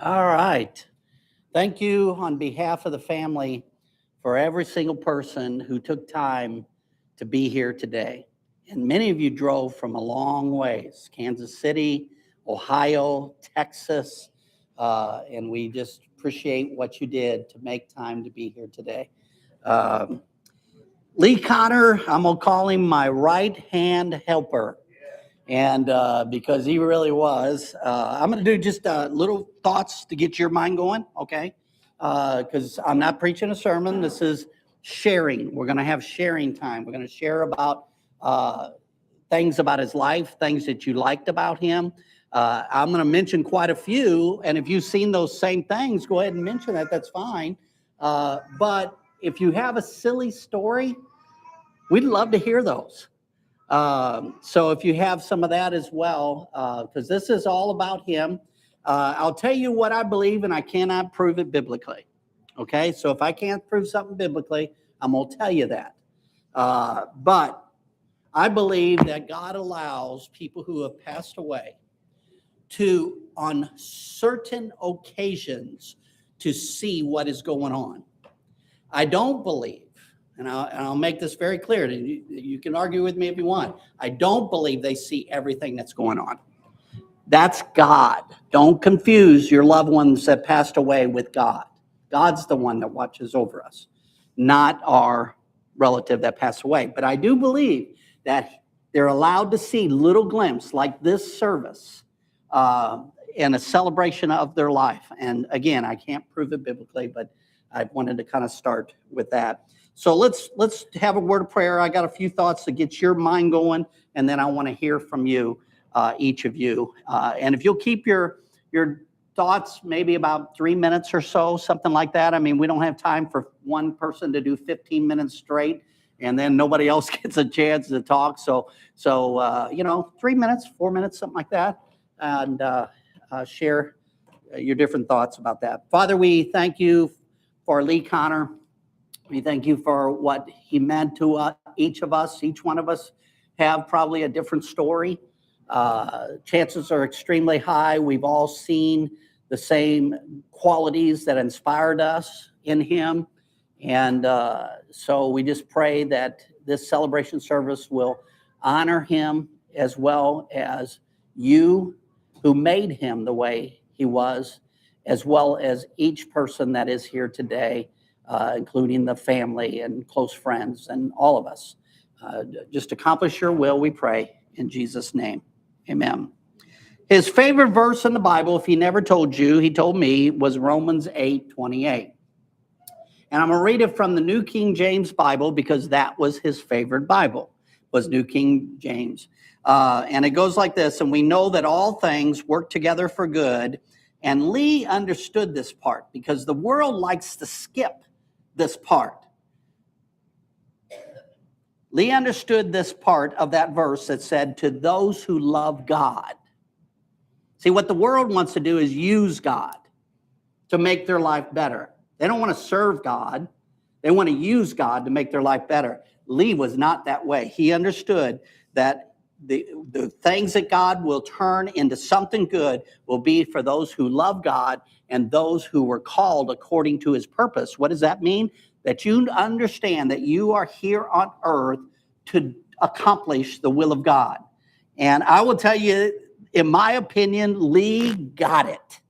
All right. Thank you on behalf of the family for every single person who took time to be here today. And many of you drove from a long ways, Kansas City, Ohio, Texas, and we just appreciate what you did to make time to be here today. Um, Lee Conner, I'm going to call him my right-hand helper. And because he really was, I'm going to do just little thoughts to get your mind going, okay? Because I'm not preaching a sermon. This is sharing. We're going to have sharing time. We're going to share about things about his life, things that you liked about him. I'm going to mention quite a few, and if you've seen those same things, go ahead and mention that. That's fine. But if you have a silly story, we'd love to hear those. So if you have some of that as well, because this is all about him, I'll tell you what I believe, and I cannot prove it biblically. Okay, so if I can't prove something biblically, I'm going to tell you that. But I believe that God allows people who have passed away to, on certain occasions, to see what is going on. I don't believe, and I'll make this very clear. You can argue with me if you want. I don't believe they see everything that's going on. That's God. Don't confuse your loved ones that passed away with God. God's the one that watches over us, not our relative that passed away. But I do believe that they're allowed to see little glimpses like this service in a celebration of their life. And again, I can't prove it biblically, but I wanted to kind of start with that. So let's have a word of prayer. I got a few thoughts to get your mind going, and then I want to hear from you, each of you. And if you'll keep your thoughts maybe about 3 minutes or so, something like that. I mean, we don't have time for one person to do 15 minutes straight, and then nobody else gets a chance to talk. So 3 minutes, 4 minutes, something like that, and share your different thoughts about that. Father, we thank you for Lee Conner. We thank you for what he meant to each of us. Each one of us have probably a different story. Chances are extremely high. We've all seen the same qualities that inspired us in him. And so we just pray that this celebration service will honor him as well as you who made him the way he was, as well as each person that is here today, including the family and close friends and all of us. Just accomplish your will, we pray, in Jesus' name. Amen. His favorite verse in the Bible, if he never told you, he told me, was Romans 8:28. And I'm going to read it from the New King James Bible because that was his favorite Bible, was New King James. And it goes like this: and we know that all things work together for good. And Lee understood this part because the world likes to skip this part. Lee understood this part of that verse that said, to those who love God. See, what the world wants to do is use God to make their life better. They don't want to serve God. They want to use God to make their life better. Lee was not that way. He understood that the things that God will turn into something good will be for those who love God and those who were called according to his purpose. What does that mean? That you understand that you are here on earth to accomplish the will of God. And I will tell you, in my opinion, Lee got it.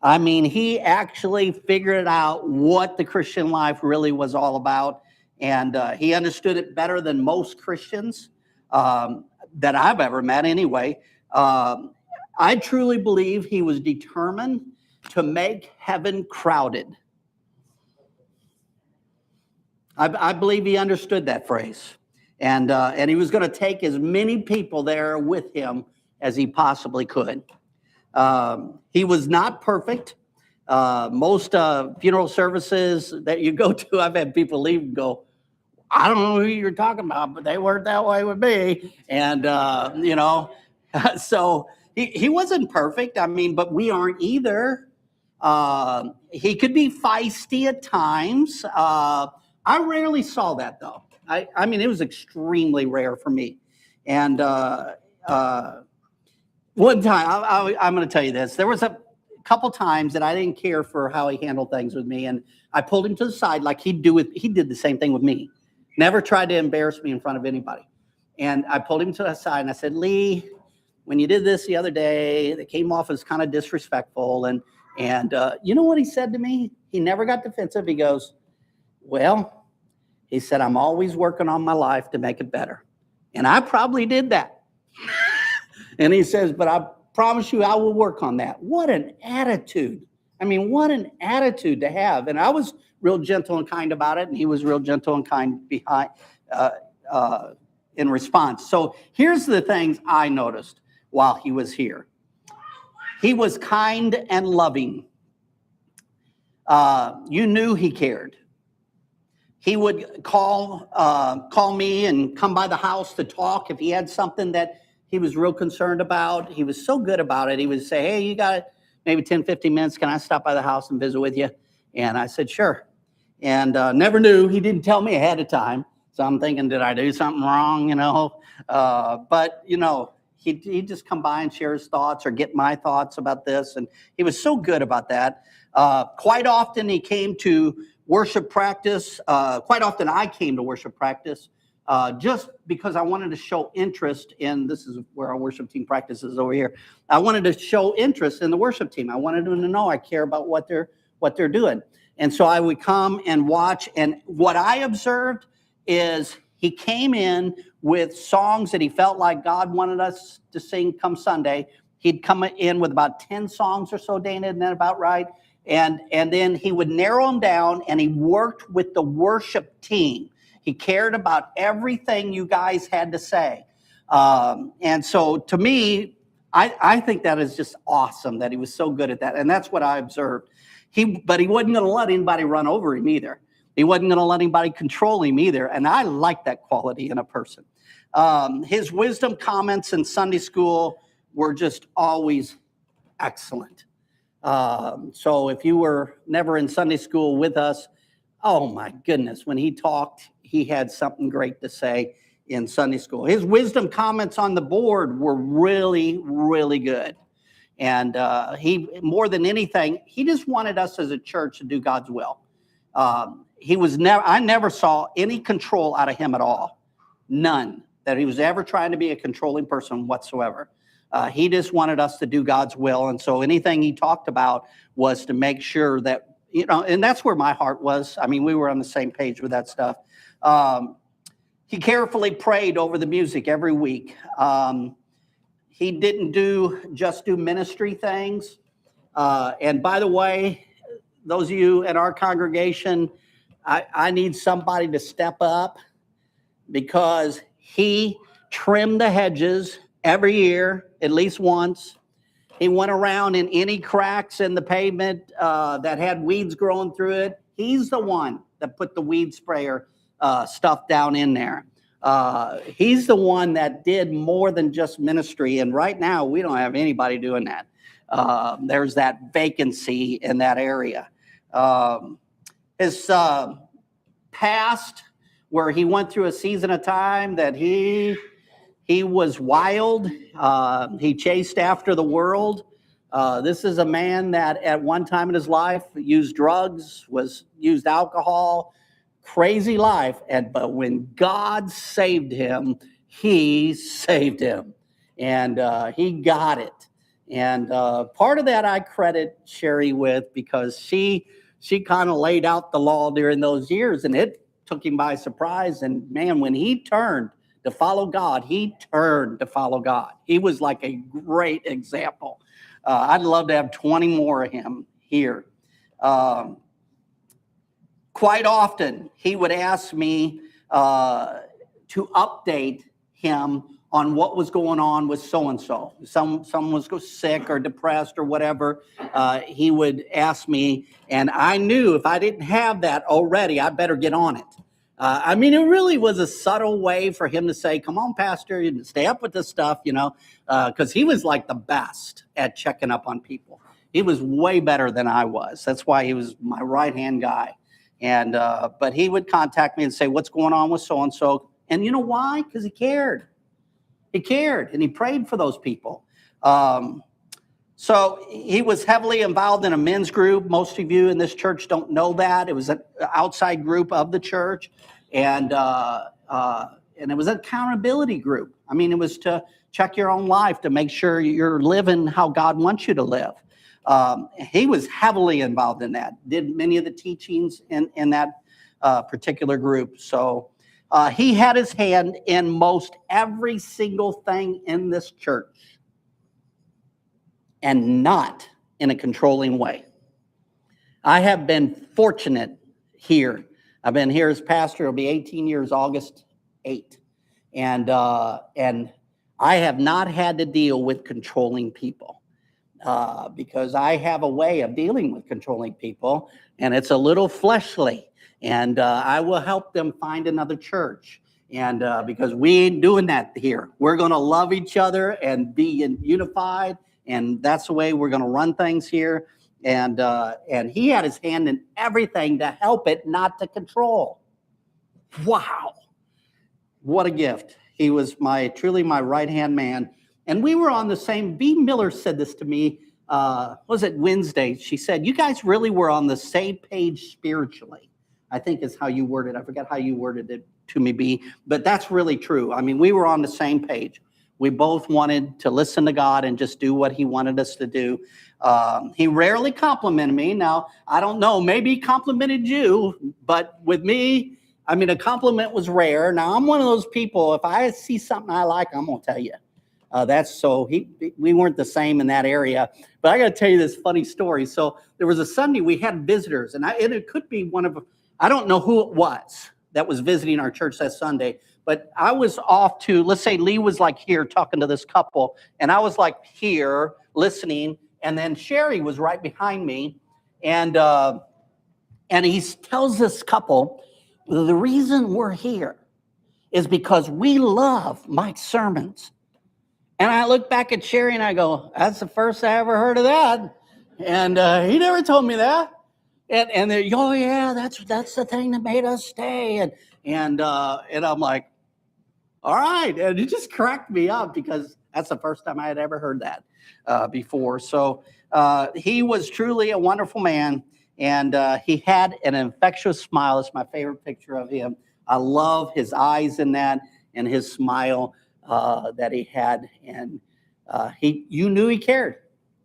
I mean, he actually figured out what the Christian life really was all about. And he understood it better than most Christians that I've ever met anyway. I truly believe he was determined to make heaven crowded. I believe he understood that phrase. And he was going to take as many people there with him as he possibly could. He was not perfect. Most funeral services that you go to, I've had people leave and go, I don't know who you're talking about, but they weren't that way with me. And, so he wasn't perfect. I mean, but we aren't either. He could be feisty at times. I rarely saw that, though. I mean, it was extremely rare for me. And one time, I'm going to tell you this. There was a couple times that I didn't care for how he handled things with me, and I pulled him to the side like he did the same thing with me. Never tried to embarrass me in front of anybody. And I pulled him to the side and I said, Lee, when you did this the other day, it came off as kind of disrespectful. And you know what he said to me? He never got defensive. He goes, well, he said, I'm always working on my life to make it better. And I probably did that. And he says, but I promise you I will work on that. What an attitude. I mean, what an attitude to have. And I was real gentle and kind about it, and he was real gentle and kind behind in response. So here's the things I noticed while he was here. He was kind and loving. You knew he cared. He would call me and come by the house to talk if he had something that he was real concerned about. He was so good about it. He would say, hey, you got maybe 10, 15 minutes. Can I stop by the house and visit with you? And I said, sure. And never knew. He didn't tell me ahead of time. So I'm thinking, did I do something wrong, But, he'd just come by and share his thoughts or get my thoughts about this. And he was so good about that. Quite often he came to worship practice. Quite often I came to worship practice just because I wanted to show interest in, this is where our worship team practices over here. I wanted to show interest in the worship team. I wanted them to know I care about what they're doing. And so I would come and watch. And what I observed is he came in with songs that he felt like God wanted us to sing come Sunday. He'd come in with about 10 songs or so, Dana, isn't that about right? And then he would narrow them down, and he worked with the worship team. He cared about everything you guys had to say. And so to me, I think that is just awesome that he was so good at that. And that's what I observed. But he wasn't going to let anybody run over him either. He wasn't going to let anybody control him either. And I like that quality in a person. His wisdom comments in Sunday school were just always excellent. So if you were never in Sunday school with us, oh my goodness, when he talked, he had something great to say in Sunday school. His wisdom comments on the board were really, really good. And he, more than anything, he just wanted us as a church to do God's will. I never saw any control out of him at all. None. That he was ever trying to be a controlling person whatsoever. He just wanted us to do God's will. And so anything he talked about was to make sure that, and that's where my heart was. I mean, we were on the same page with that stuff. He carefully prayed over the music every week. He didn't just do ministry things. And by the way, those of you in our congregation, I need somebody to step up because he trimmed the hedges every year, at least once. He went around in any cracks in the pavement that had weeds growing through it. He's the one that put the weed sprayer stuff down in there. He's the one that did more than just ministry. And right now, we don't have anybody doing that. There's that vacancy in that area. His past, where he went through a season of time that he was wild. He chased after the world. This is a man that at one time in his life used drugs, used alcohol, crazy life. But when God saved him, he saved him. And he got it. And part of that I credit Sherry with because she kind of laid out the law during those years, and it took him by surprise. And man, when he turned to follow God, he turned to follow God. He was like a great example. I'd love to have 20 more of him here. Quite often, he would ask me to update him on what was going on with so-and-so. Someone was sick or depressed or whatever. He would ask me, and I knew if I didn't have that already, I better get on it. I mean, it really was a subtle way for him to say, come on, Pastor, you stay up with this stuff, because he was like the best at checking up on people. He was way better than I was. That's why he was my right-hand guy. And but he would contact me and say, what's going on with so-and-so? And you know why? Because he cared. He cared, and he prayed for those people. So he was heavily involved in a men's group. Most of you in this church don't know that. It was an outside group of the church, and it was an accountability group. I mean, it was to check your own life to make sure you're living how God wants you to live. He was heavily involved in that, did many of the teachings in that particular group. So he had his hand in most every single thing in this church, and not in a controlling way. I have been fortunate here. I've been here as pastor. It'll be 18 years, August 8th. And I have not had to deal with controlling people because I have a way of dealing with controlling people, and it's a little fleshly. And I will help them find another church. And because we ain't doing that here. We're going to love each other and be unified. And that's the way we're going to run things here. And he had his hand in everything to help it, not to control. Wow. What a gift. He was truly my right-hand man. And we were on the same, B. Miller said this to me, was it Wednesday? She said, you guys really were on the same page spiritually, I think is how you worded it. I forgot how you worded it to me, B. But that's really true. I mean, we were on the same page. We both wanted to listen to God and just do what he wanted us to do. He rarely complimented me. Now, I don't know, maybe he complimented you, but with me, I mean, a compliment was rare. Now, I'm one of those people, if I see something I like, I'm going to tell you. We weren't the same in that area. But I got to tell you this funny story. So there was a Sunday we had visitors, and it could be I don't know who it was that was visiting our church that Sunday. But I was off to, let's say Lee was like here talking to this couple, and I was like here listening, and then Sherry was right behind me, and he tells this couple, the reason we're here is because we love Mike's sermons. And I look back at Sherry and I go, that's the first I ever heard of that. And he never told me that. And they, oh yeah, that's the thing that made us stay. And I'm like, all right. And it just cracked me up because that's the first time I had ever heard that before. So he was truly a wonderful man. And he had an infectious smile. It's my favorite picture of him. I love his eyes in that and his smile that he had. And you knew he cared.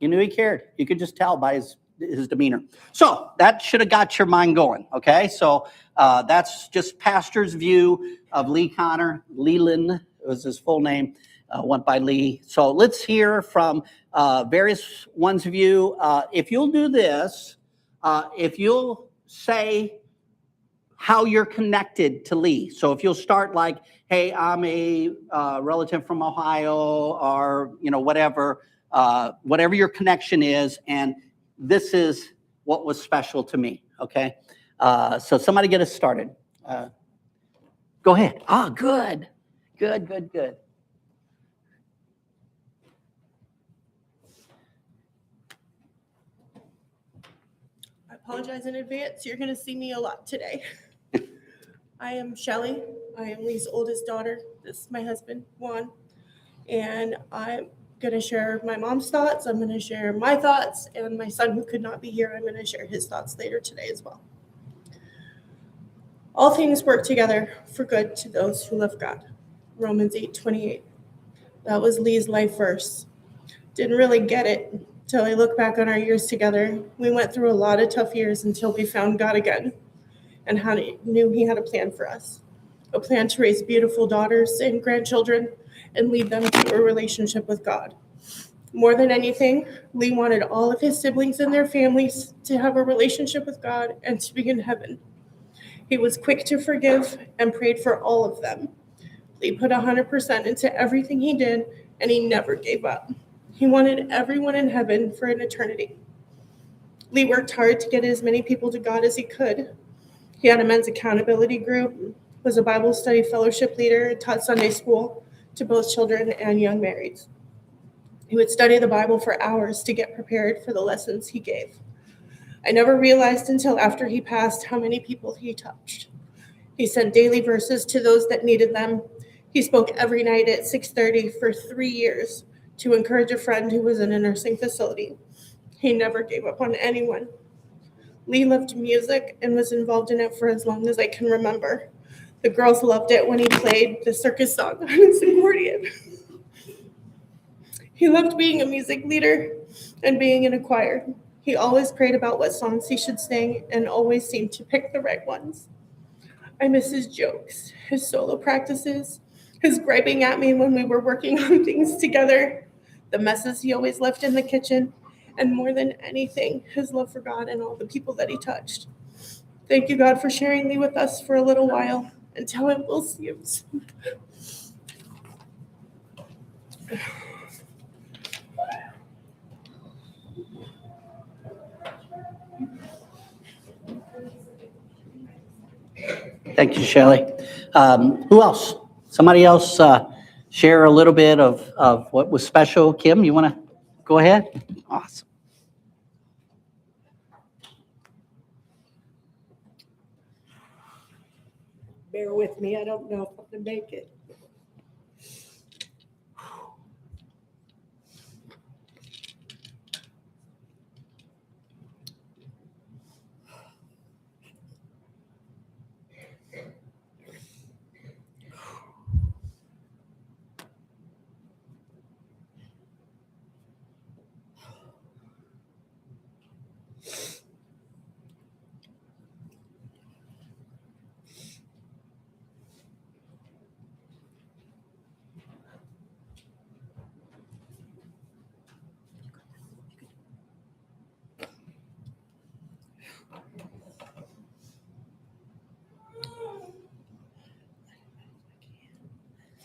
You knew he cared. You could just tell by his demeanor. So that should have got your mind going, okay? So that's just pastor's view of Lee Conner. Leland was his full name, went by Lee. So let's hear from various ones of you. If you'll do this, if you'll say how you're connected to Lee. So if you'll start like, hey, I'm a relative from Ohio, or whatever your connection is, and this is what was special to me, okay? So somebody get us started. Go ahead. Good. I apologize in advance. You're going to see me a lot today. I am Shelly. I am Lee's oldest daughter. This is my husband, Juan. And I'm going to share my mom's thoughts. I'm going to share my thoughts. And my son, who could not be here, I'm going to share his thoughts later today as well. All things work together for good to those who love God. Romans 8:28. That was Lee's life verse. Didn't really get it until I look back on our years together. We went through a lot of tough years until we found God again and knew he had a plan for us. A plan to raise beautiful daughters and grandchildren and lead them to a relationship with God. More than anything, Lee wanted all of his siblings and their families to have a relationship with God and to be in heaven. He was quick to forgive and prayed for all of them. Lee put 100% into everything he did, and he never gave up. He wanted everyone in heaven for an eternity. Lee worked hard to get as many people to God as he could. He had a men's accountability group, was a Bible study fellowship leader, and taught Sunday school to both children and young marrieds. He would study the Bible for hours to get prepared for the lessons he gave. I never realized until after he passed how many people he touched. He sent daily verses to those that needed them. He spoke every night at 6:30 for 3 years to encourage a friend who was in a nursing facility. He never gave up on anyone. Lee loved music and was involved in it for as long as I can remember. The girls loved it when he played the circus song on his accordion. He loved being a music leader and being in a choir. He always prayed about what songs he should sing and always seemed to pick the right ones. I miss his jokes, his solo practices, his griping at me when we were working on things together, the messes he always left in the kitchen, and more than anything, his love for God and all the people that he touched. Thank you, God, for sharing Lee with us for a little while until I will see him soon. Thank you, Shelley. Who else? Somebody else share a little bit of what was special? Kim, you want to go ahead? Awesome. Bear with me, I don't know if I can make it.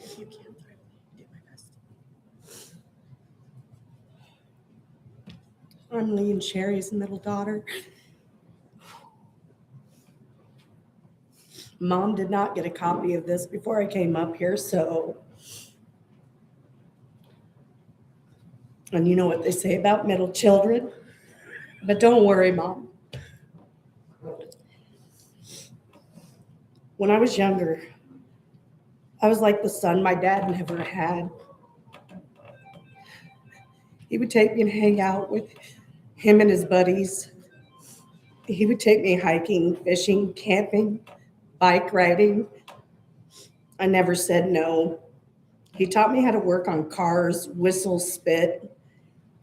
If you can, try to do my best. I'm Lee and Sherry's middle daughter. Mom did not get a copy of this before I came up here, so. And you know what they say about middle children, but don't worry, Mom. When I was younger, I was like the son my dad never had. He would take me and hang out with him and his buddies. He would take me hiking, fishing, camping, bike riding. I never said no. He taught me how to work on cars, whistle, spit,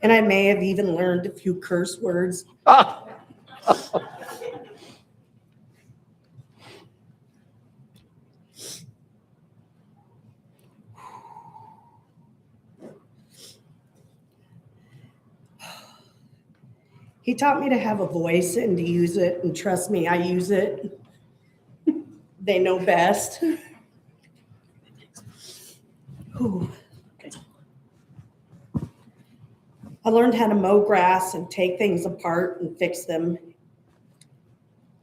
and I may have even learned a few curse words. He taught me to have a voice and to use it, and trust me, I use it. They know best. Whew. I learned how to mow grass and take things apart and fix them.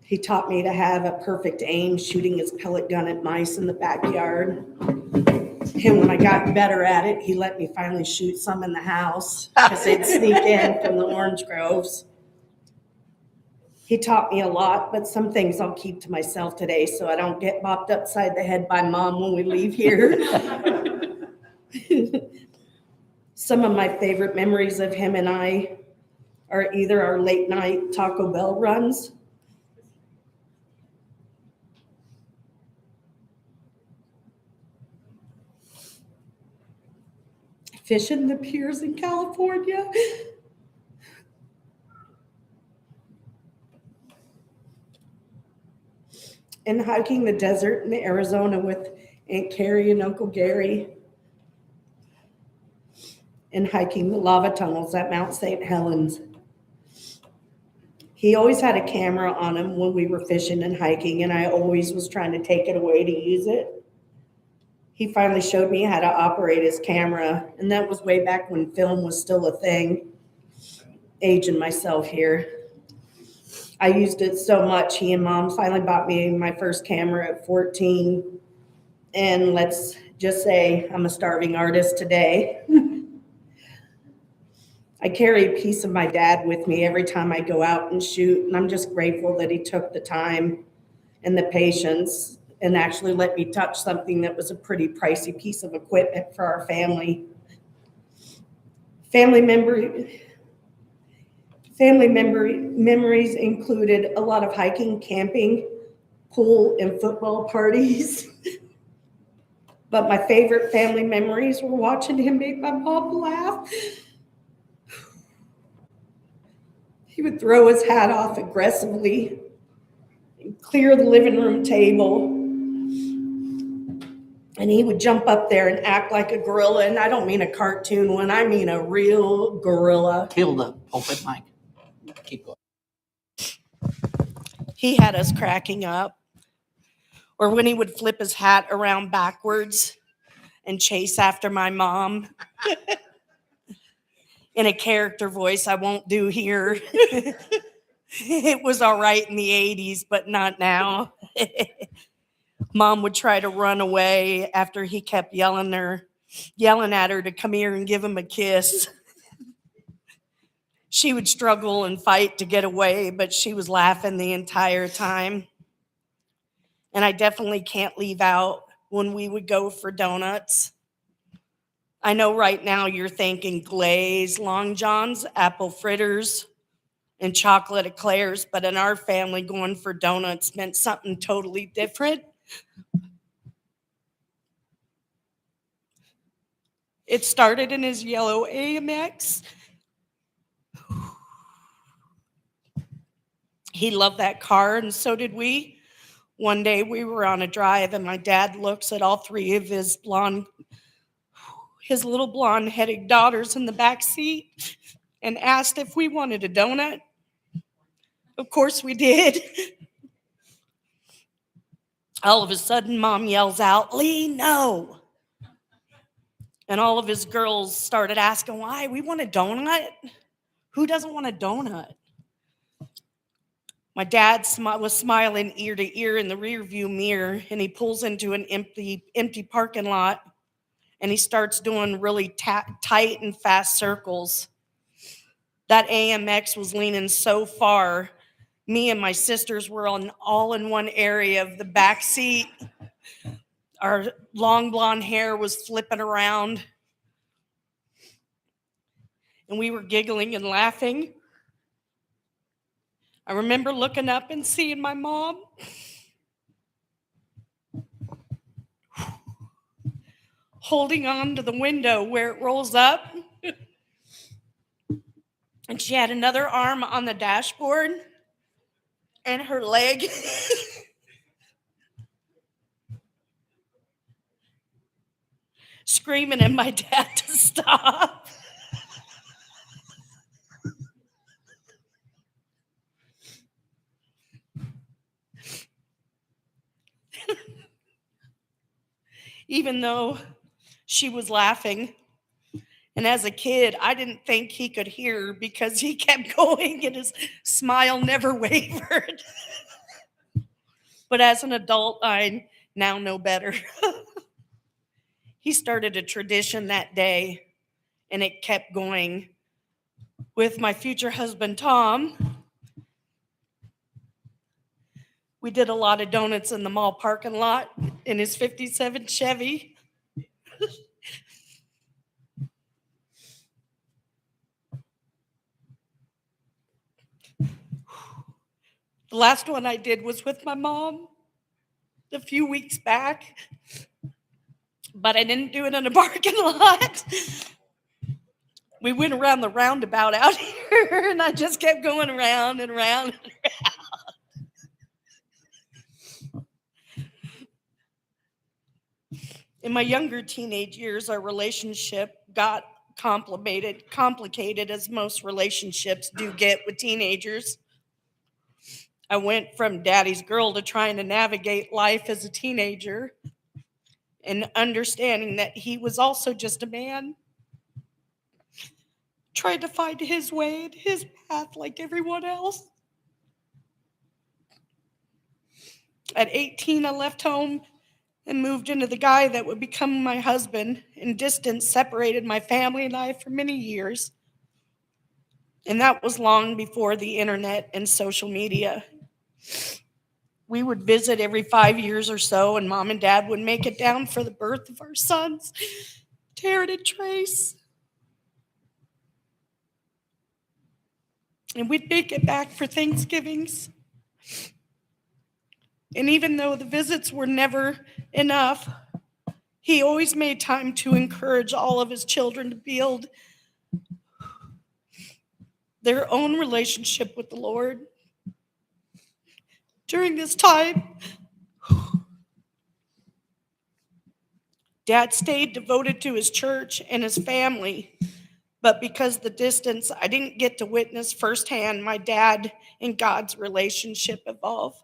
He taught me to have a perfect aim, shooting his pellet gun at mice in the backyard. And when I got better at it, he let me finally shoot some in the house because they'd sneak in from the orange groves. He taught me a lot, but some things I'll keep to myself today so I don't get bopped upside the head by Mom when we leave here. Some of my favorite memories of him and I are either our late night Taco Bell runs, fishing the piers in California, and hiking the desert in Arizona with Aunt Carrie and Uncle Gary, and hiking the lava tunnels at Mount St. Helens. He always had a camera on him when we were fishing and hiking, and I always was trying to take it away to use it. He finally showed me how to operate his camera, and that was way back when film was still a thing. Aging myself here. I used it so much, he and Mom finally bought me my first camera at 14. And let's just say I'm a starving artist today. I carry a piece of my dad with me every time I go out and shoot, and I'm just grateful that he took the time and the patience and actually let me touch something that was a pretty pricey piece of equipment for our family. Family memories included a lot of hiking, camping, pool, and football parties. But my favorite family memories were watching him make my mom laugh. He would throw his hat off aggressively and clear the living room table. And he would jump up there and act like a gorilla. And I don't mean a cartoon one, I mean a real gorilla. Kill the pulpit mic. Keep going. He had us cracking up. Or when he would flip his hat around backwards and chase after my mom in a character voice I won't do here. It was all right in the 80s, but not now. Mom would try to run away after he kept yelling at her to come here and give him a kiss. She would struggle and fight to get away, but she was laughing the entire time. And I definitely can't leave out when we would go for donuts. I know right now you're thinking glaze, Long Johns, apple fritters, and chocolate eclairs, but in our family, going for donuts meant something totally different. It started in his yellow AMX. He loved that car, and so did we. One day we were on a drive, and my dad looks at all three of his little blonde-headed daughters in the back seat and asked if we wanted a donut. Of course we did. All of a sudden, Mom yells out, "Lee, no!" And all of his girls started asking why. We want a donut? Who doesn't want a donut? My dad was smiling ear to ear in the rearview mirror, and he pulls into an empty parking lot, and he starts doing really tight and fast circles. That AMX was leaning so far, me and my sisters were all in one area of the back seat. Our long blonde hair was flipping around, and we were giggling and laughing. I remember looking up and seeing my mom holding on to the window where it rolls up. And she had another arm on the dashboard and her leg screaming at my dad to stop. Even though she was laughing. And as a kid, I didn't think he could hear because he kept going and his smile never wavered. But as an adult, I now know better. He started a tradition that day, and it kept going. With my future husband, Tom, we did a lot of donuts in the mall parking lot in his 57 Chevy. The last one I did was with my mom a few weeks back, but I didn't do it in a parking lot. We went around the roundabout out here, and I just kept going around and around and around. In my younger teenage years, our relationship got complicated as most relationships do get with teenagers. I went from daddy's girl to trying to navigate life as a teenager and understanding that he was also just a man, tried to find his way and his path like everyone else. At 18, I left home and moved into the guy that would become my husband, and distance separated my family and I for many years. And that was long before the internet and social media. We would visit every 5 years or so, and Mom and Dad would make it down for the birth of our sons, Taryn and Trace. And we'd make it back for Thanksgivings. And even though the visits were never enough, he always made time to encourage all of his children to build their own relationship with the Lord. During this time, Dad stayed devoted to his church and his family, but because of the distance, I didn't get to witness firsthand my dad and God's relationship evolve.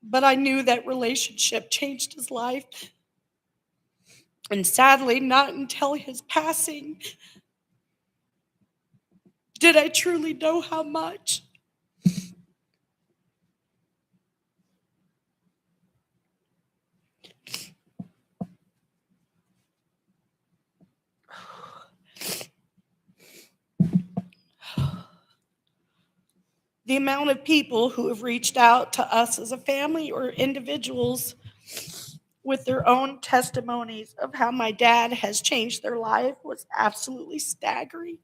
But I knew that relationship changed his life. And sadly, not until his passing did I truly know how much. The amount of people who have reached out to us as a family or individuals with their own testimonies of how my dad has changed their life was absolutely staggering.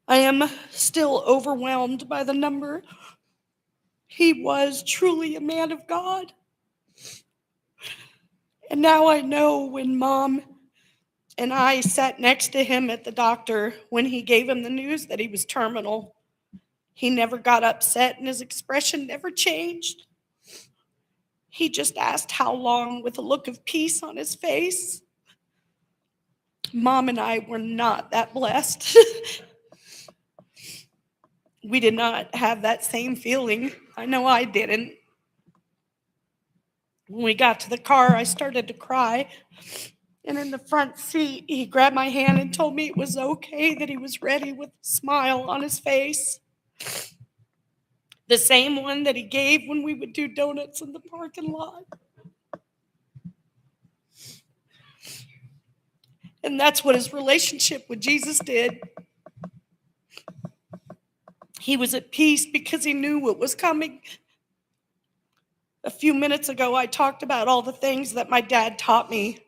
I am still overwhelmed by the number. He was truly a man of God. And now I know when Mom and I sat next to him at the doctor when he gave him the news that he was terminal, he never got upset and his expression never changed. He just asked how long with a look of peace on his face. Mom and I were not that blessed. We did not have that same feeling. I know I didn't. When we got to the car, I started to cry. And in the front seat, he grabbed my hand and told me it was okay, that he was ready with a smile on his face. The same one that he gave when we would do donuts in the parking lot. And that's what his relationship with Jesus did. He was at peace because he knew what was coming. A few minutes ago, I talked about all the things that my dad taught me,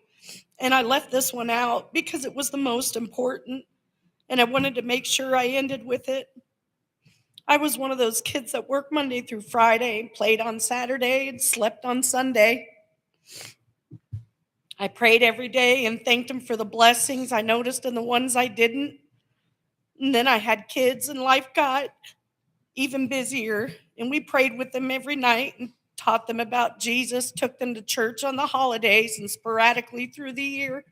and I left this one out because it was the most important, and I wanted to make sure I ended with it. I was one of those kids that worked Monday through Friday, played on Saturday, and slept on Sunday. I prayed every day and thanked him for the blessings I noticed and the ones I didn't. And then I had kids, and life got even busier, and we prayed with them every night and taught them about Jesus, took them to church on the holidays and sporadically through the year.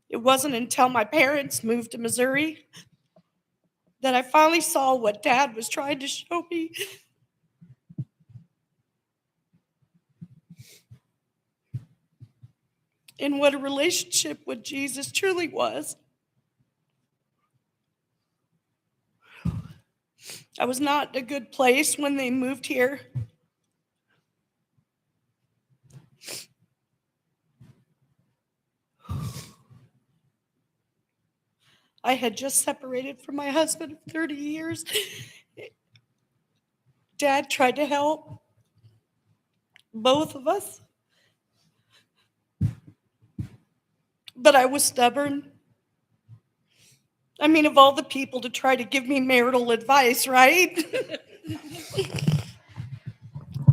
It wasn't until my parents moved to Missouri that I finally saw what Dad was trying to show me. And what a relationship with Jesus truly was. I was not in a good place when they moved here. I had just separated from my husband of 30 years. Dad tried to help both of us, but I was stubborn. I mean, of all the people to try to give me marital advice, right?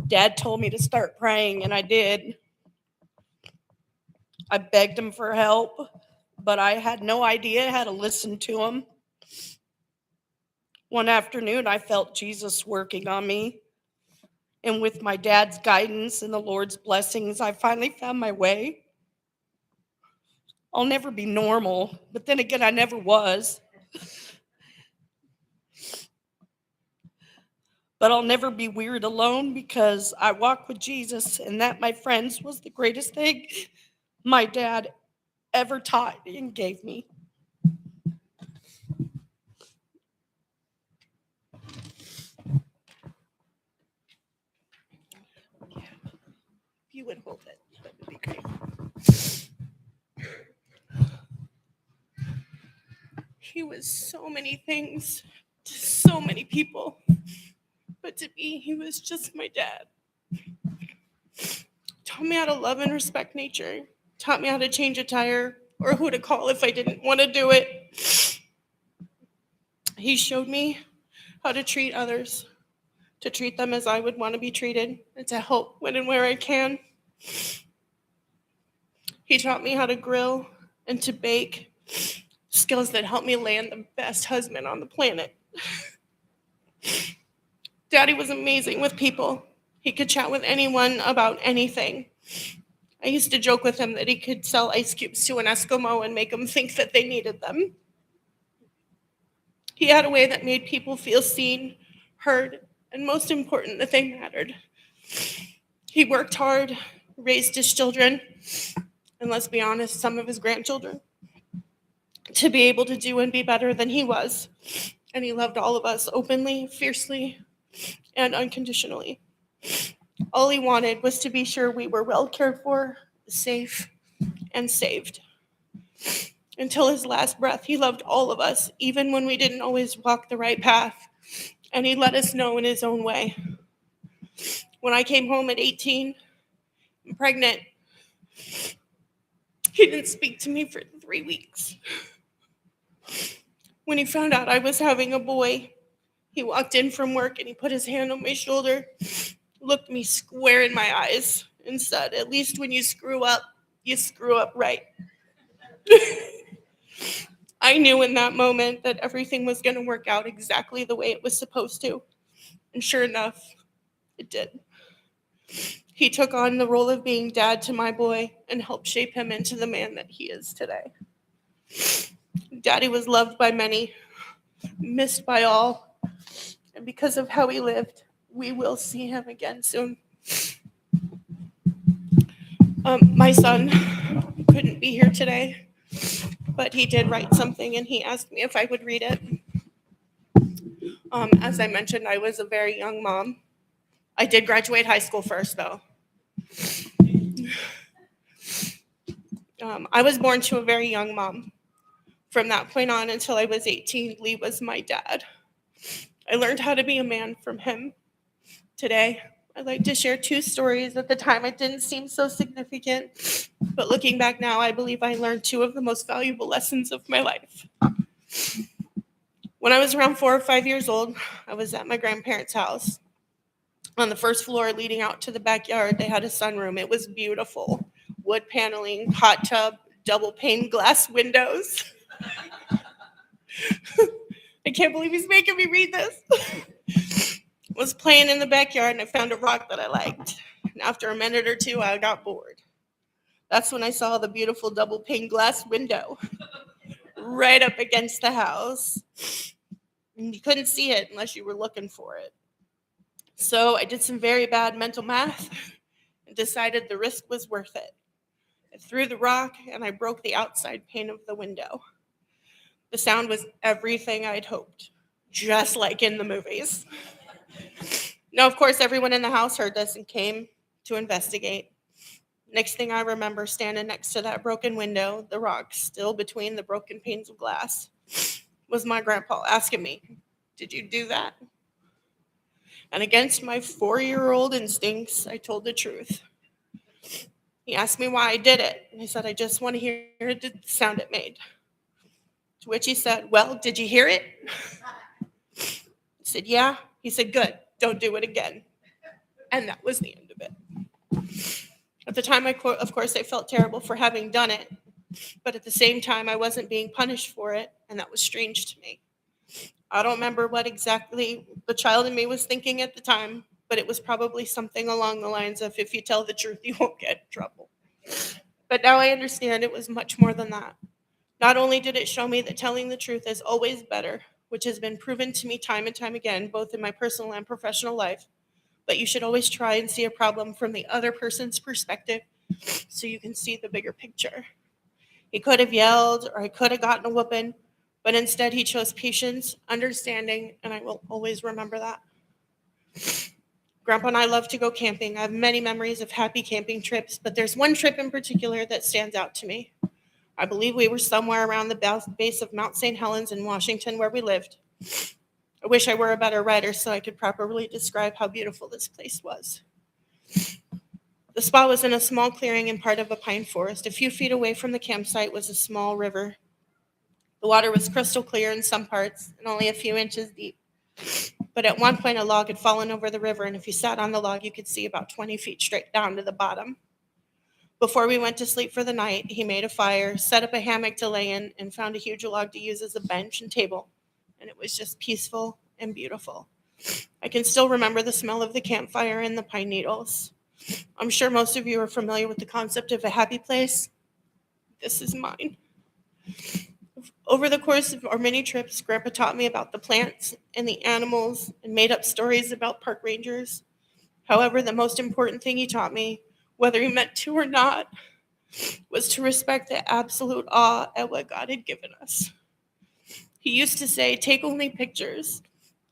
Dad told me to start praying, and I did. I begged him for help, but I had no idea how to listen to him. One afternoon, I felt Jesus working on me. And with my dad's guidance and the Lord's blessings, I finally found my way. I'll never be normal, but then again, I never was. But I'll never be weird alone because I walk with Jesus, and that, my friends, was the greatest thing my dad ever taught and gave me. Yeah. If you would hold it, that would be great. He was so many things to so many people, but to me, he was just my dad. taught me how to love and respect nature, taught me how to change a tire or who to call if I didn't want to do it. He showed me how to treat others, to treat them as I would want to be treated, and to help when and where I can. He taught me how to grill and to bake, skills that helped me land the best husband on the planet. Daddy was amazing with people. He could chat with anyone about anything. I used to joke with him that he could sell ice cubes to an Eskimo and make them think that they needed them. He had a way that made people feel seen, heard, and most important, that they mattered. He worked hard, raised his children, and let's be honest, some of his grandchildren, to be able to do and be better than he was. And he loved all of us openly, fiercely, and unconditionally. All he wanted was to be sure we were well cared for, safe, and saved. Until his last breath, he loved all of us, even when we didn't always walk the right path, and he let us know in his own way. When I came home at 18 and pregnant, he didn't speak to me for 3 weeks. When he found out I was having a boy, he walked in from work and he put his hand on my shoulder, looked me square in my eyes, and said, "At least when you screw up right." I knew in that moment that everything was going to work out exactly the way it was supposed to. And sure enough, it did. He took on the role of being dad to my boy and helped shape him into the man that he is today. Daddy was loved by many, missed by all, and because of how he lived, we will see him again soon. My son couldn't be here today, but he did write something and he asked me if I would read it. As I mentioned, I was a very young mom. I did graduate high school first, though. I was born to a very young mom. From that point on until I was 18, Lee was my dad. I learned how to be a man from him. Today, I'd like to share 2 stories. At the time, it didn't seem so significant, but looking back now, I believe I learned 2 of the most valuable lessons of my life. When I was around 4 or 5 years old, I was at my grandparents' house. On the first floor leading out to the backyard, they had a sunroom. It was beautiful. Wood paneling, hot tub, double pane glass windows. I can't believe he's making me read this. Was playing in the backyard and I found a rock that I liked. And after a minute or 2, I got bored. That's when I saw the beautiful double pane glass window right up against the house. And you couldn't see it unless you were looking for it. So I did some very bad mental math and decided the risk was worth it. I threw the rock and I broke the outside pane of the window. The sound was everything I'd hoped, just like in the movies. Now, of course, everyone in the house heard this and came to investigate. Next thing I remember, standing next to that broken window, the rock still between the broken panes of glass, was my grandpa asking me, "Did you do that?" And against my 4-year-old instincts, I told the truth. He asked me why I did it, and I said, "I just want to hear the sound it made." To which he said, "Well, did you hear it?" I said, "Yeah." He said, "Good, don't do it again." And that was the end of it. At the time, of course, I felt terrible for having done it, but at the same time, I wasn't being punished for it, and that was strange to me. I don't remember what exactly the child in me was thinking at the time, but it was probably something along the lines of, if you tell the truth, you won't get in trouble. But now I understand it was much more than that. Not only did it show me that telling the truth is always better, which has been proven to me time and time again, both in my personal and professional life, but you should always try and see a problem from the other person's perspective so you can see the bigger picture. He could have yelled or he could have gotten a whooping, but instead he chose patience, understanding, and I will always remember that. Grandpa and I love to go camping. I have many memories of happy camping trips, but there's one trip in particular that stands out to me. I believe we were somewhere around the base of Mount St. Helens in Washington where we lived. I wish I were a better writer so I could properly describe how beautiful this place was. The spot was in a small clearing in part of a pine forest. A few feet away from the campsite was a small river. The water was crystal clear in some parts and only a few inches deep. But at one point, a log had fallen over the river, and if you sat on the log, you could see about 20 feet straight down to the bottom. Before we went to sleep for the night, he made a fire, set up a hammock to lay in, and found a huge log to use as a bench and table. And it was just peaceful and beautiful. I can still remember the smell of the campfire and the pine needles. I'm sure most of you are familiar with the concept of a happy place. This is mine. Over the course of our many trips, Grandpa taught me about the plants and the animals and made up stories about park rangers. However, the most important thing he taught me, whether he meant to or not, was to respect the absolute awe at what God had given us. He used to say, take only pictures,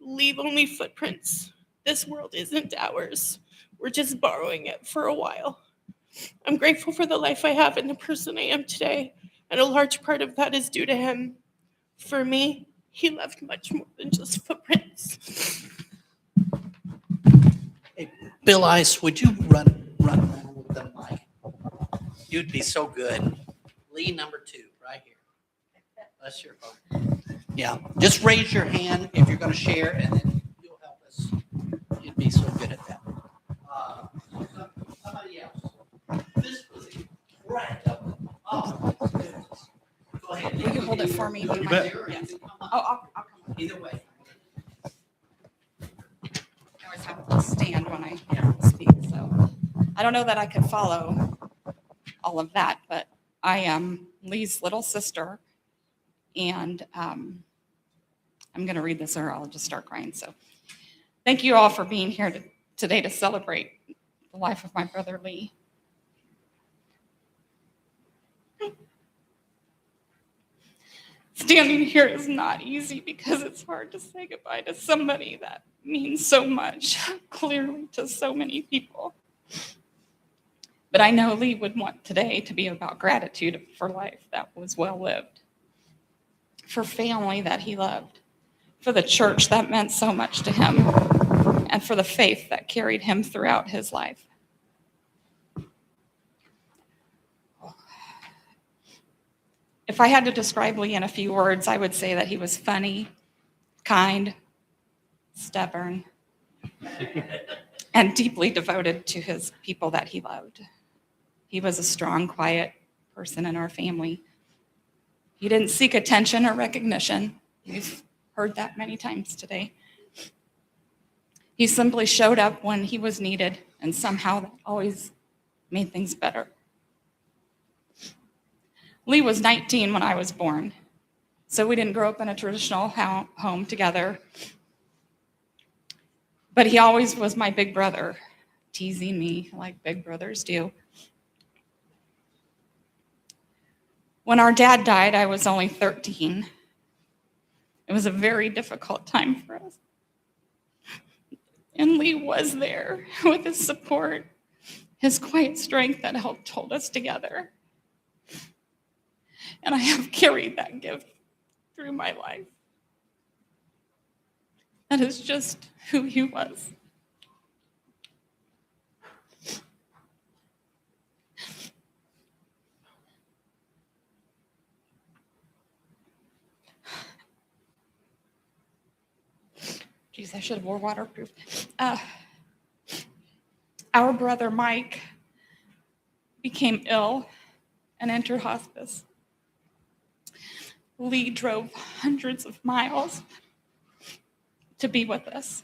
leave only footprints. This world isn't ours. We're just borrowing it for a while. I'm grateful for the life I have and the person I am today, and a large part of that is due to him. For me, he left much more than just footprints. Hey, Bill Ice, would you run around with the mic? You'd be so good. Lee number 2, right here. Bless your heart. Yeah, just raise your hand if you're going to share, and then you'll help us. You'd be so good at that. Somebody else. This was incredible. Oh, goodness. Go ahead. You can hold it for me. You bet. Yeah. Oh, I'll come up. Either way. I always have to stand when I speak, so I don't know that I could follow all of that, but I am Lee's little sister, and I'm going to read this or I'll just start crying. So thank you all for being here today to celebrate the life of my brother Lee. Standing here is not easy because it's hard to say goodbye to somebody that means so much, clearly to so many people. But I know Lee would want today to be about gratitude for life that was well lived, for family that he loved, for the church that meant so much to him, and for the faith that carried him throughout his life. If I had to describe Lee in a few words, I would say that he was funny, kind, stubborn, and deeply devoted to his people that he loved. He was a strong, quiet person in our family. He didn't seek attention or recognition. We've heard that many times today. He simply showed up when he was needed, and somehow that always made things better. Lee was 19 when I was born, so we didn't grow up in a traditional home together. But he always was my big brother, teasing me like big brothers do. When our dad died, I was only 13. It was a very difficult time for us. And Lee was there with his support, his quiet strength that helped hold us together. And I have carried that gift through my life. That is just who he was. Geez, I should have wore waterproof. Our brother Mike became ill and entered hospice. Lee drove hundreds of miles to be with us.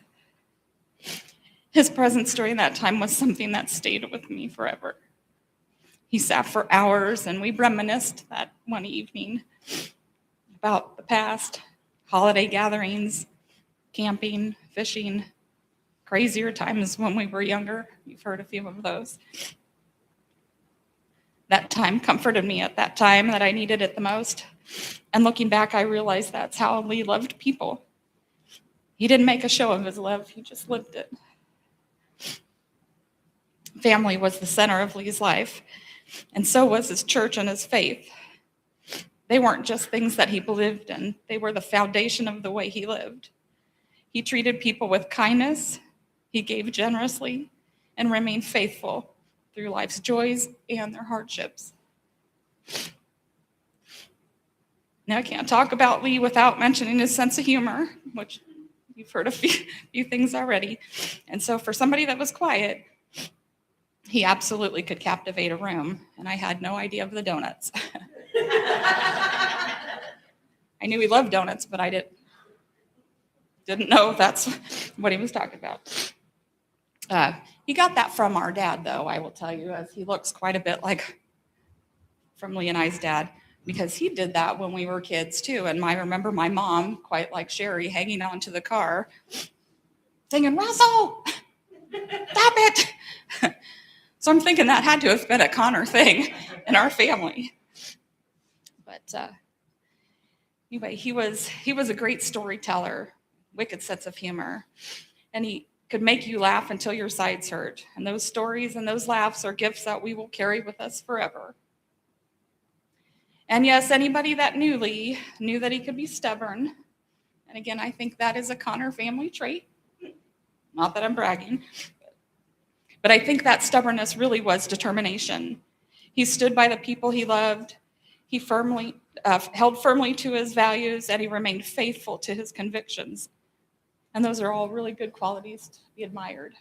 His presence during that time was something that stayed with me forever. He sat for hours and we reminisced that one evening about the past, holiday gatherings, camping, fishing, crazier times when we were younger. You've heard a few of those. That time comforted me at that time that I needed it the most. And looking back, I realized that's how Lee loved people. He didn't make a show of his love, he just lived it. Family was the center of Lee's life, and so was his church and his faith. They weren't just things that he believed in, they were the foundation of the way he lived. He treated people with kindness, he gave generously, and remained faithful through life's joys and their hardships. Now, I can't talk about Lee without mentioning his sense of humor, which you've heard a few things already. And so for somebody that was quiet, he absolutely could captivate a room, and I had no idea of the donuts. I knew he loved donuts, but I didn't know if that's what he was talking about. He got that from our dad, though, I will tell you, as he looks quite a bit like from Lee and I's dad, because he did that when we were kids, too. And I remember my mom, quite like Sherry, hanging onto the car, singing, "Russell, stop it!" So I'm thinking that had to have been a Conner thing in our family. But anyway, he was a great storyteller, wicked sense of humor, and he could make you laugh until your sides hurt. And those stories and those laughs are gifts that we will carry with us forever. And yes, anybody that knew Lee knew that he could be stubborn. And again, I think that is a Conner family trait. Not that I'm bragging, but I think that stubbornness really was determination. He stood by the people he loved. He held firmly to his values, and he remained faithful to his convictions. And those are all really good qualities to be admired.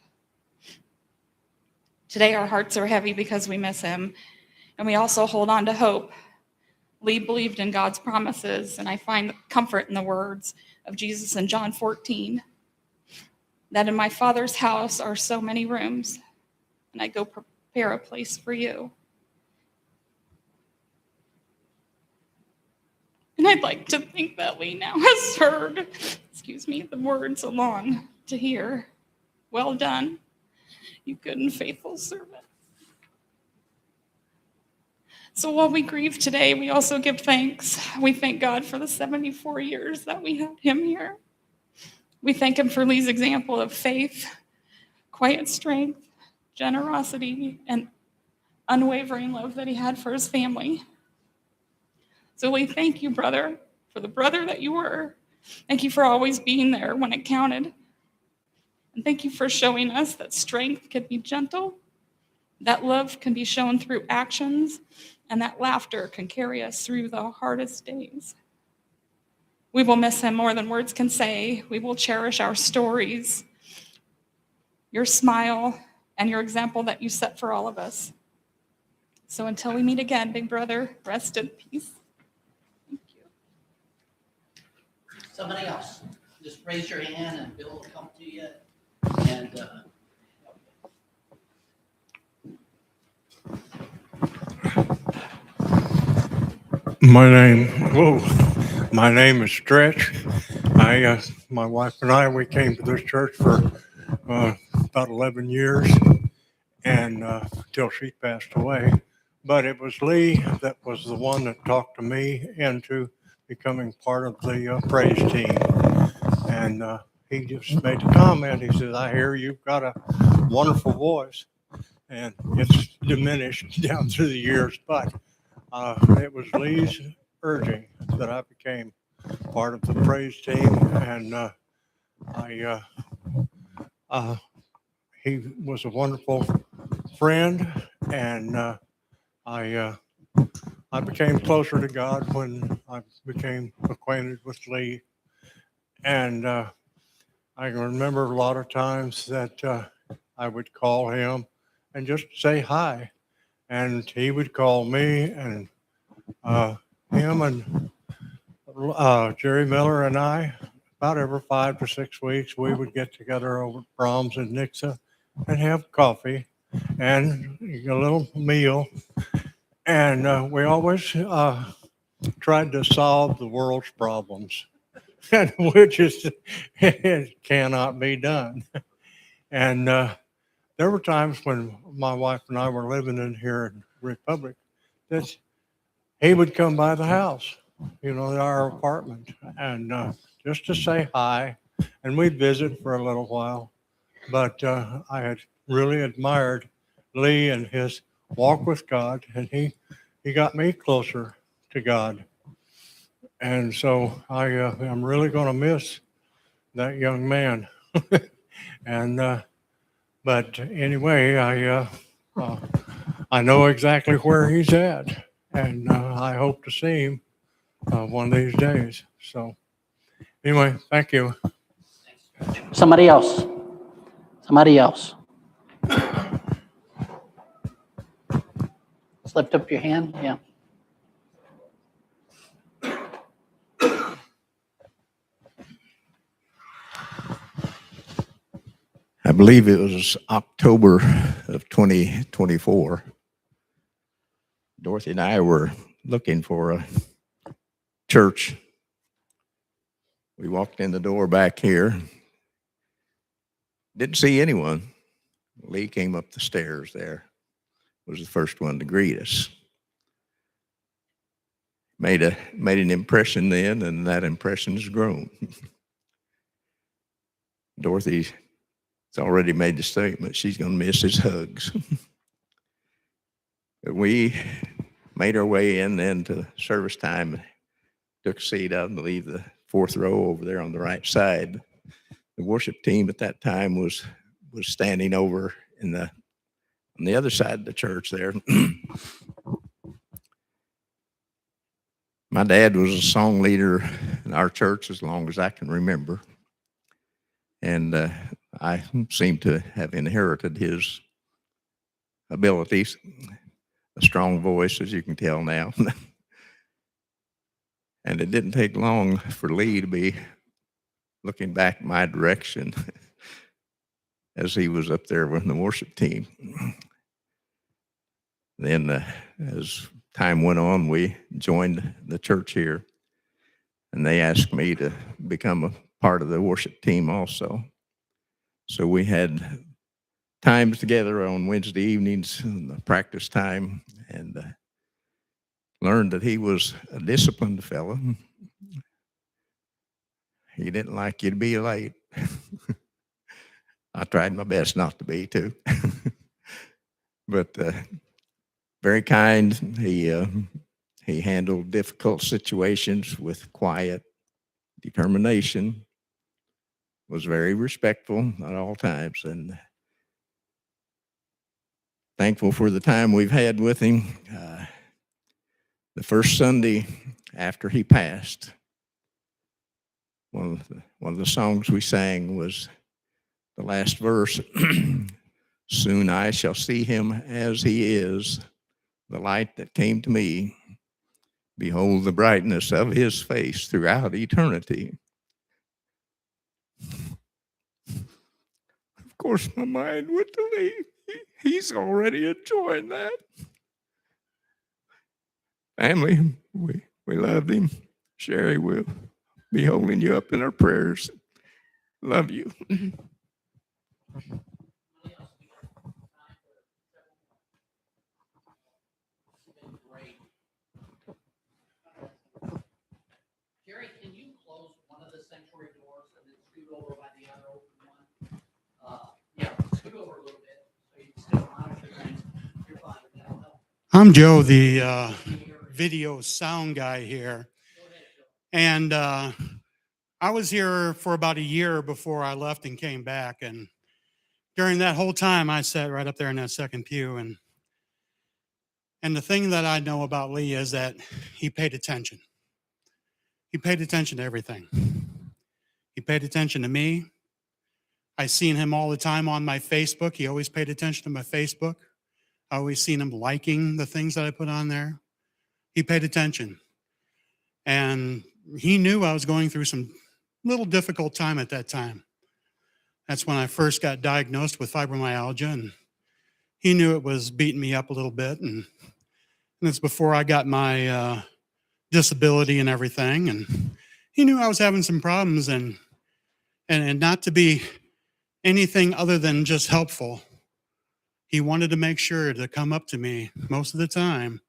Today, our hearts are heavy because we miss him, and we also hold on to hope. Lee believed in God's promises, and I find comfort in the words of Jesus in John 14, that in my Father's house are so many rooms, and I go prepare a place for you. And I'd like to think that Lee now has heard, the words so long to hear. Well done, you good and faithful servant. So while we grieve today, we also give thanks. We thank God for the 74 years that we had him here. We thank him for Lee's example of faith, quiet strength, generosity, and unwavering love that he had for his family. So Lee, thank you, brother, for the brother that you were. Thank you for always being there when it counted. And thank you for showing us that strength can be gentle, that love can be shown through actions, and that laughter can carry us through the hardest days. We will miss him more than words can say. We will cherish our stories, your smile, and your example that you set for all of us. So until we meet again, big brother, rest in peace. Thank you. Somebody else, just raise your hand and Bill will come to you. And My name is Stretch. My wife and I, we came to this church for about 11 years, and till she passed away. But it was Lee that was the one that talked to me into becoming part of the praise team. And he just made a comment. He said, "I hear you've got a wonderful voice." And it's diminished down through the years, but it was Lee's urging that I became part of the praise team, and he was a wonderful friend, and I became closer to God when I became acquainted with Lee, and I can remember a lot of times that I would call him and just say hi, and he would call me, and him and Jerry Miller and I, about every 5 to 6 weeks, we would get together over at Brahms and Nixa and have coffee and a little meal. And we always tried to solve the world's problems, which is, it cannot be done. And there were times when my wife and I were living in here in Republic that he would come by the house, our apartment, and just to say hi, and we'd visit for a little while. But I had really admired Lee and his walk with God, and he got me closer to God. And so I am really going to miss that young man. And but anyway, I know exactly where he's at, and I hope to see him one of these days. So anyway, thank you. Somebody else. Somebody else. Just lift up your hand. Yeah. I believe it was October of 2024. Dorothy and I were looking for a church. We walked in the door back here, didn't see anyone. Lee came up the stairs there, was the first one to greet us. Made an impression then, and that impression has grown. Dorothy's already made the statement she's going to miss his hugs. But we made our way in then to service time, took a seat, I believe, the fourth row over there on the right side. The worship team at that time was standing over on the other side of the church there. My dad was a song leader in our church as long as I can remember. And I seem to have inherited his abilities, a strong voice, as you can tell now. And it didn't take long for Lee to be looking back my direction as he was up there with the worship team. Then as time went on, we joined the church here, and they asked me to become a part of the worship team also. So we had times together on Wednesday evenings, the practice time, and learned that he was a disciplined fellow. He didn't like you to be late. I tried my best not to be, too. But very kind. He handled difficult situations with quiet determination, was very respectful at all times, and thankful for the time we've had with him. The first Sunday after he passed, one of the songs we sang was the last verse. Soon I shall see him as he is, the light that came to me. Behold the brightness of his face throughout eternity. Of course, my mind went to Lee. He's already enjoying that. Family, we loved him. Sherry will be holding you up in our prayers. Love you. Jerry, can you close one of the sanctuary doors and then scoot over by the other open one? Yeah, scoot over a little bit so you can still monitor things. You're fine. That'll help. I'm Joe, the video sound guy here. And I was here for about a year before I left and came back. And during that whole time, I sat right up there in that second pew. And the thing that I know about Lee is that he paid attention. He paid attention to everything. He paid attention to me. I seen him all the time on my Facebook. He always paid attention to my Facebook. I always seen him liking the things that I put on there. He paid attention. And he knew I was going through some little difficult time at that time. That's when I first got diagnosed with fibromyalgia, and he knew it was beating me up a little bit. And it's before I got my disability and everything. And he knew I was having some problems, and not to be anything other than just helpful. He wanted to make sure to come up to me most of the time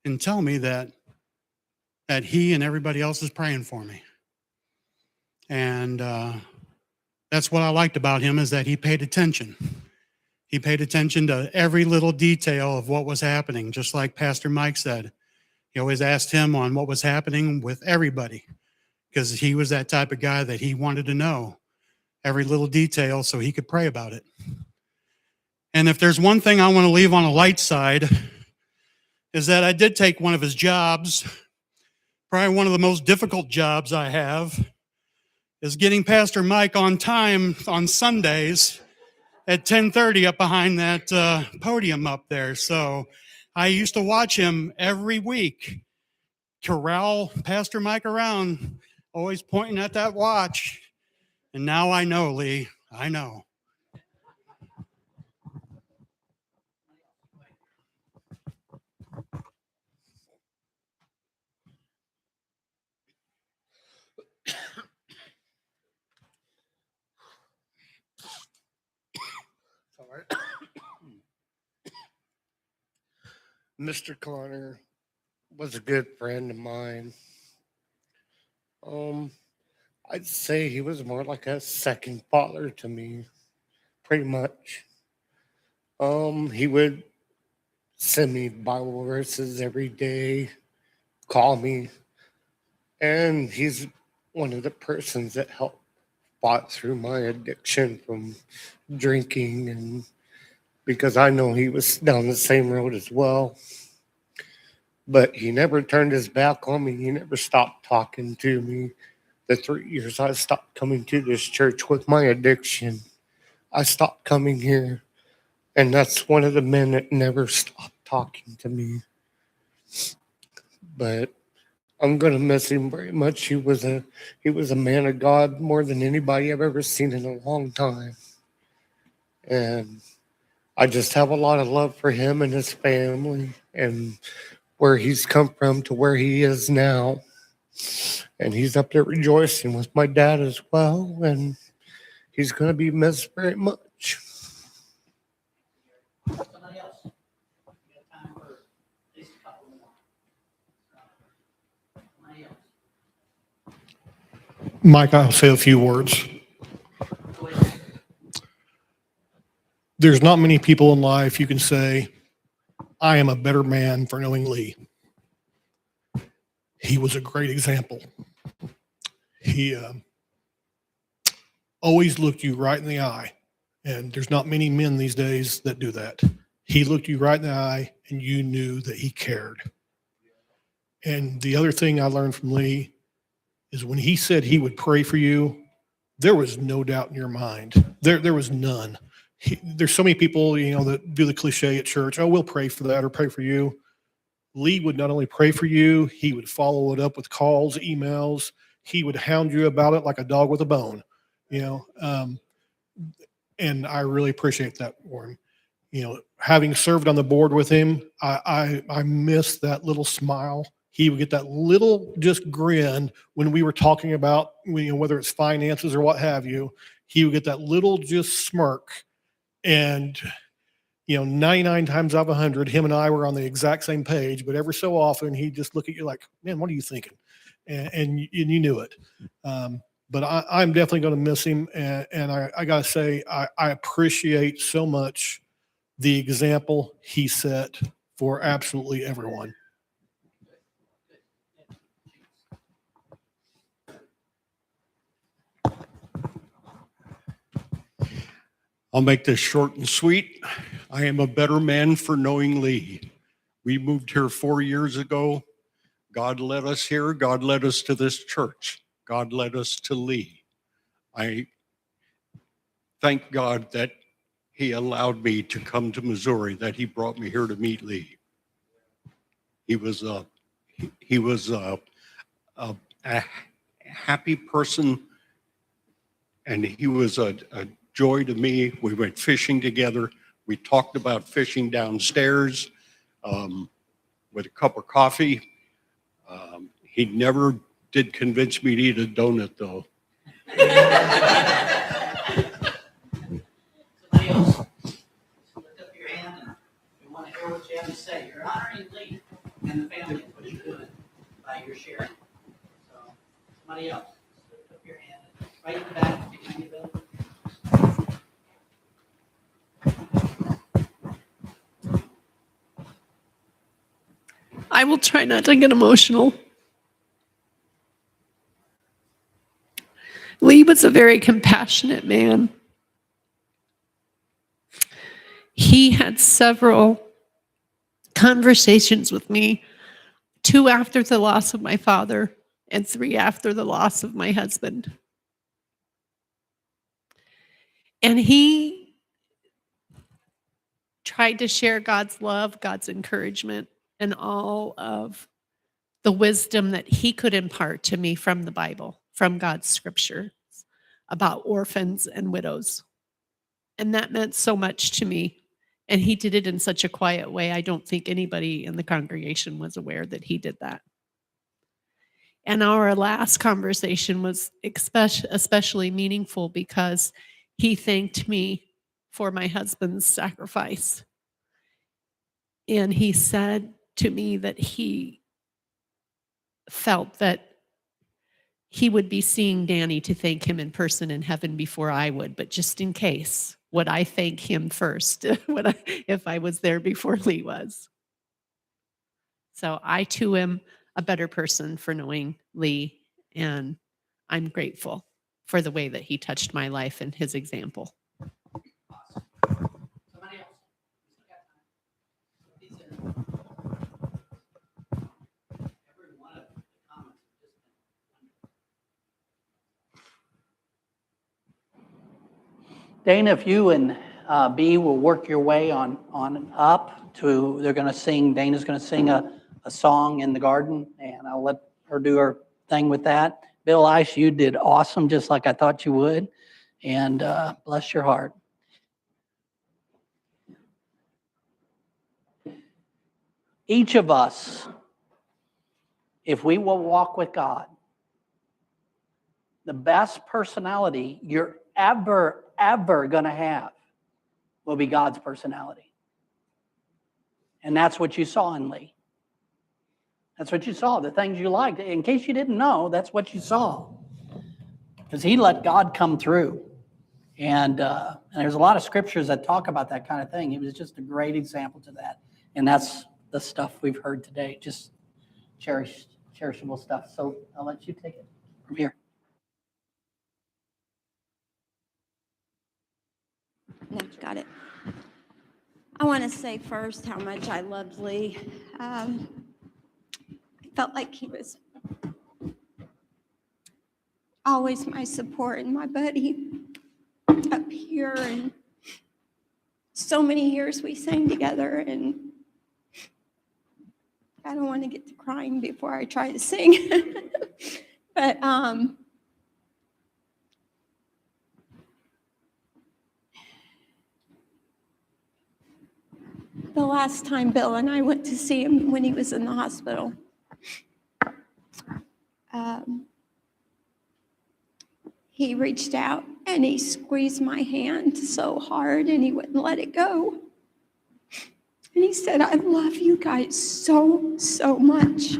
and tell me that he and everybody else is praying for me. And that's what I liked about him, is that he paid attention. He paid attention to every little detail of what was happening, just like Pastor Mike said. He always asked him on what was happening with everybody, because he was that type of guy that he wanted to know every little detail so he could pray about it. And if there's one thing I want to leave on a light side, is that I did take one of his jobs. Probably one of the most difficult jobs I have is getting Pastor Mike on time on Sundays at 10:30 up behind that podium up there. So I used to watch him every week corral Pastor Mike around, always pointing at that watch. And now I know, Lee, I know. Mr. Conner was a good friend of mine. I'd say he was more like a second father to me, pretty much. He would send me Bible verses every day, call me, and he's one of the persons that helped fought through my addiction from drinking, and because I know he was down the same road as well. But he never turned his back on me. He never stopped talking to me. The 3 years I stopped coming to this church with my addiction, I stopped coming here. And that's one of the men that never stopped talking to me. But I'm going to miss him very much. He was a man of God more than anybody I've ever seen in a long time. And I just have a lot of love for him and his family and where he's come from to where he is now. And he's up there rejoicing with my dad as well. And he's going to be missed very much. Somebody else? We got time for at least a couple more. Somebody else? Mike, I'll say a few words. Go ahead. There's not many people in life you can say, I am a better man for knowing Lee. He was a great example. He always looked you right in the eye. And there's not many men these days that do that. He looked you right in the eye and you knew that he cared. And the other thing I learned from Lee is when he said he would pray for you, there was no doubt in your mind. There was none. There's so many people, that do the cliche at church, oh, we'll pray for that or pray for you. Lee would not only pray for you, he would follow it up with calls, emails. He would hound you about it like a dog with a bone, and I really appreciate that, Warren. Having served on the board with him, I miss that little smile. He would get that little just grin when we were talking about, whether it's finances or what have you. He would get that little just smirk. And, 99 times out of 100, him and I were on the exact same page, but every so often he'd just look at you like, man, what are you thinking? And you knew it. But I'm definitely going to miss him. And I got to say, I appreciate so much the example he set for absolutely everyone. I'll make this short and sweet. I am a better man for knowing Lee. We moved here 4 years ago. God led us here. God led us to this church. God led us to Lee. I thank God that he allowed me to come to Missouri, that he brought me here to meet Lee. He was a happy person, and he was a joy to me. We went fishing together. We talked about fishing downstairs with a cup of coffee. He never did convince me to eat a donut, though. Somebody else? Lift up your hand and we want to hear what you have to say. You're honoring Lee and the family, what you're doing by your sharing. So, somebody else? Lift up your hand. Right in the back, behind you, Bill. I will try not to get emotional. Lee was a very compassionate man. he had several conversations with me, 2 after the loss of my father and 3 after the loss of my husband. And he tried to share God's love, God's encouragement, and all of the wisdom that he could impart to me from the Bible, from God's scripture about orphans and widows. And that meant so much to me. And he did it in such a quiet way. I don't think anybody in the congregation was aware that he did that. And our last conversation was especially meaningful because he thanked me for my husband's sacrifice. And he said to me that he felt that he would be seeing Danny to thank him in person in heaven before I would, but just in case, would I thank him first if I was there before Lee was? So I too am a better person for knowing Lee, and I'm grateful for the way that he touched my life and his example. Somebody else. Every one of the comments have just been wonderful. Dana, if you and B will work your way on up to, they're going to sing, Dana's going to sing a song in the garden, and I'll let her do her thing with that. Bill Ice, you did awesome, just like I thought you would, and bless your heart. Each of us, if we will walk with God, the best personality you're ever going to have will be God's personality. And that's what you saw in Lee. That's what you saw, the things you liked. In case you didn't know, that's what you saw. Because he let God come through. And there's a lot of scriptures that talk about that kind of thing. He was just a great example to that. And that's the stuff we've heard today, just cherishable stuff. So I'll let you take it from here. No, got it. I want to say first how much I loved Lee. I felt like he was always my support and my buddy up here. And so many years we sang together, and I don't want to get to crying before I try to sing. But the last time Bill and I went to see him when he was in the hospital, he reached out and he squeezed my hand so hard and he wouldn't let it go. And he said, "I love you guys so, so much."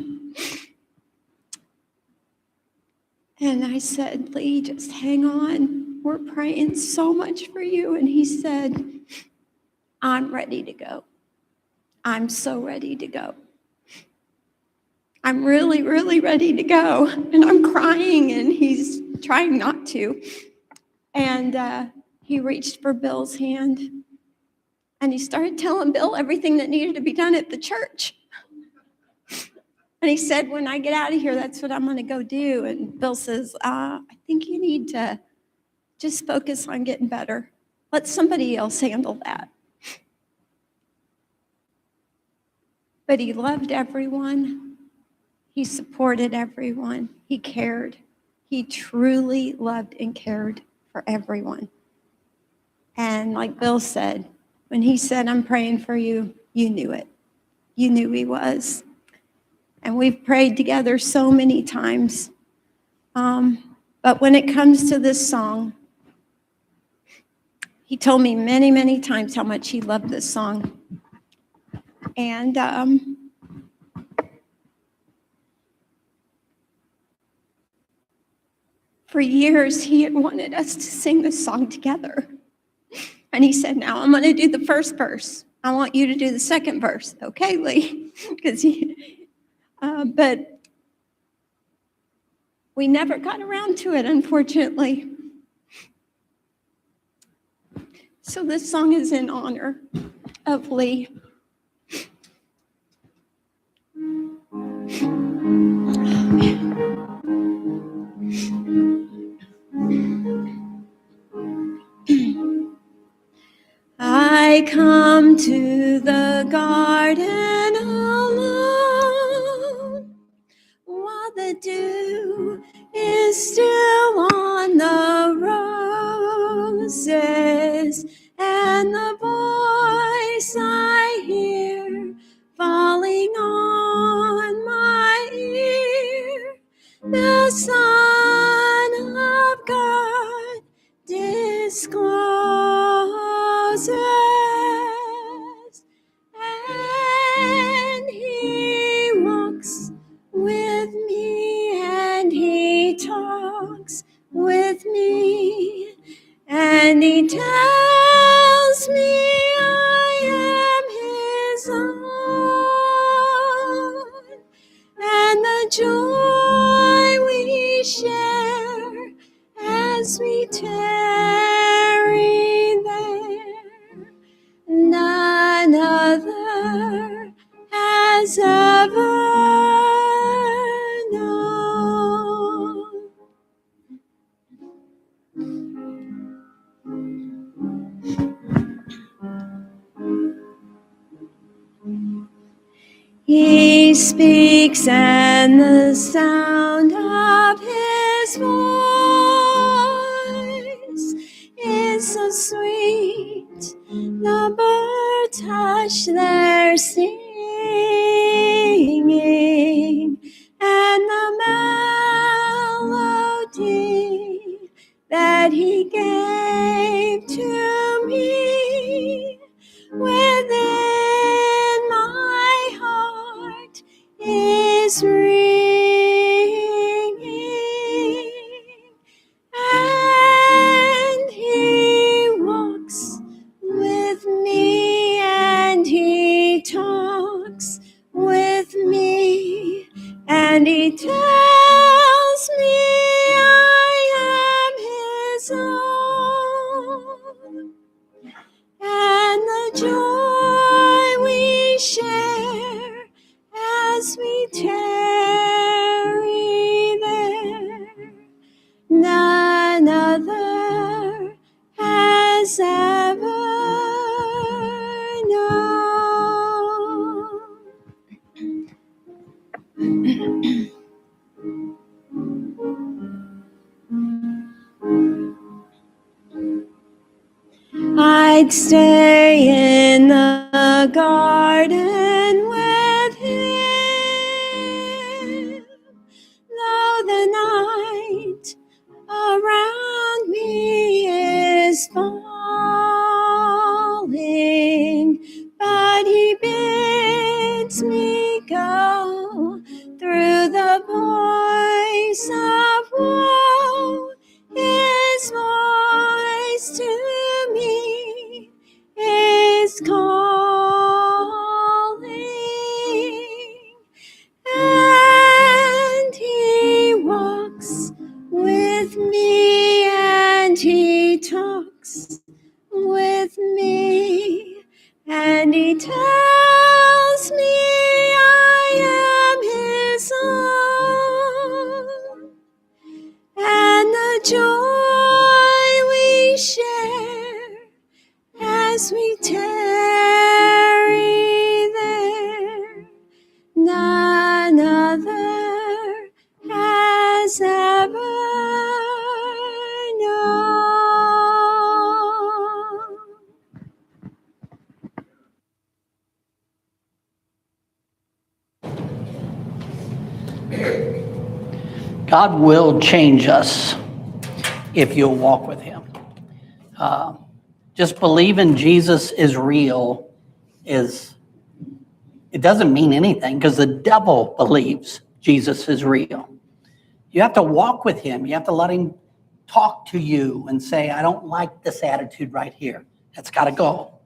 And I said, "Lee, just hang on. We're praying so much for you." And he said, "I'm ready to go. I'm so ready to go. I'm really, really ready to go." And I'm crying, and he's trying not to. And he reached for Bill's hand, and he started telling Bill everything that needed to be done at the church. And he said, "When I get out of here, that's what I'm going to go do." And Bill says, "I think you need to just focus on getting better. Let somebody else handle that." But he loved everyone. He supported everyone. He cared. He truly loved and cared for everyone. And like Bill said, when he said, "I'm praying for you," you knew it. You knew he was. And we've prayed together so many times. But when it comes to this song, he told me many, many times how much he loved this song. And for years, he had wanted us to sing this song together. And he said, "Now I'm going to do the first verse. I want you to do the second verse." "Okay, Lee." But we never got around to it, unfortunately. So this song is in honor of Lee. I come to the garden alone while the dew is still on the roses, and the voice I hear falling on my ear, the Son of God discloses, and he walks with me, and he talks with me, and he tells me I am his own, and the joy we share as we tarry there, none other has ever known. He speaks, and the sound of his voice is so sweet. The birds hush their singing, and the melody that he gave to me within my heart is ringing, and he walks with me, and he talks with me, and he tells me I am his own, and the joy we share as we tarry there, none other has ever known. I'd stay in the garden with him, though the night around me is falling, but he bids me go through the voice of woe. His voice to me is calling, and he walks with me, and he talks with me, and he tells me I am his own, and the joy we share as we tarry there, none other has ever known. God will change us if you'll walk with him. Just believing Jesus is real it doesn't mean anything, because the devil believes Jesus is real. You have to walk with him. You have to let him talk to you and say, I don't like this attitude right here. That's got to go.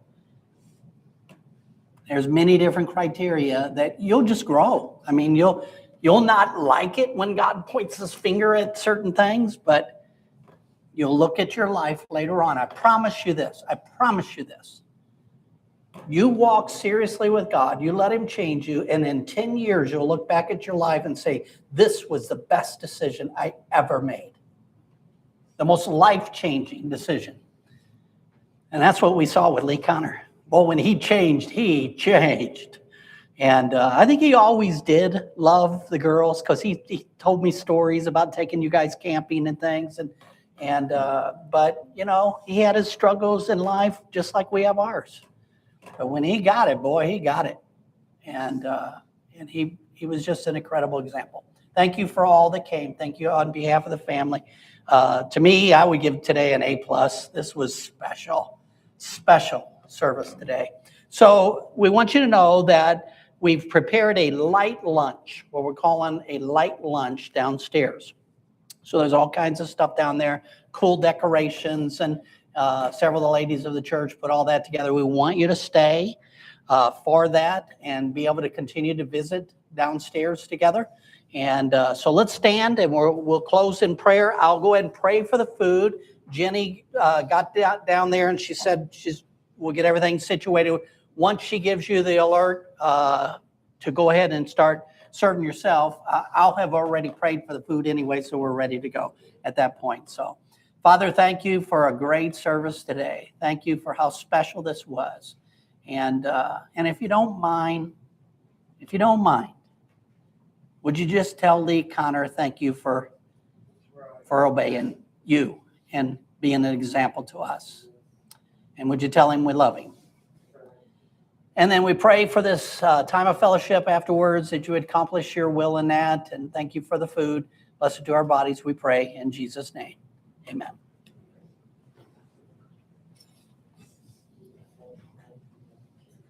There's many different criteria that you'll just grow. I mean, you'll not like it when God points his finger at certain things, but you'll look at your life later on. I promise you this. I promise you this. You walk seriously with God, you let him change you, and in 10 years, you'll look back at your life and say, this was the best decision I ever made. The most life-changing decision. And that's what we saw with Lee Conner. Well, when he changed, he changed. And I think he always did love the girls because he told me stories about taking you guys camping and things. But, you know, he had his struggles in life just like we have ours. But when he got it, boy, he got it. And he was just an incredible example. Thank you for all that came. Thank you on behalf of the family. To me, I would give today an A+. This was special service today. So we want you to know that we've prepared a light lunch, what we're calling a light lunch downstairs. So there's all kinds of stuff down there, cool decorations, and several of the ladies of the church put all that together. We want you to stay for that and be able to continue to visit downstairs together. And so let's stand and we'll close in prayer. I'll go ahead and pray for the food. Jenny got down there and she said we'll get everything situated. Once she gives you the alert to go ahead and start serving yourself, I'll have already prayed for the food anyway, so we're ready to go at that point. So, Father, thank you for a great service today. Thank you for how special this was. And if you don't mind, would you just tell Lee Conner thank you for obeying you and being an example to us? And would you tell him we love him? And then we pray for this time of fellowship afterwards, that you would accomplish your will in that. And thank you for the food. Blessed to our bodies, we pray in Jesus' name. Amen.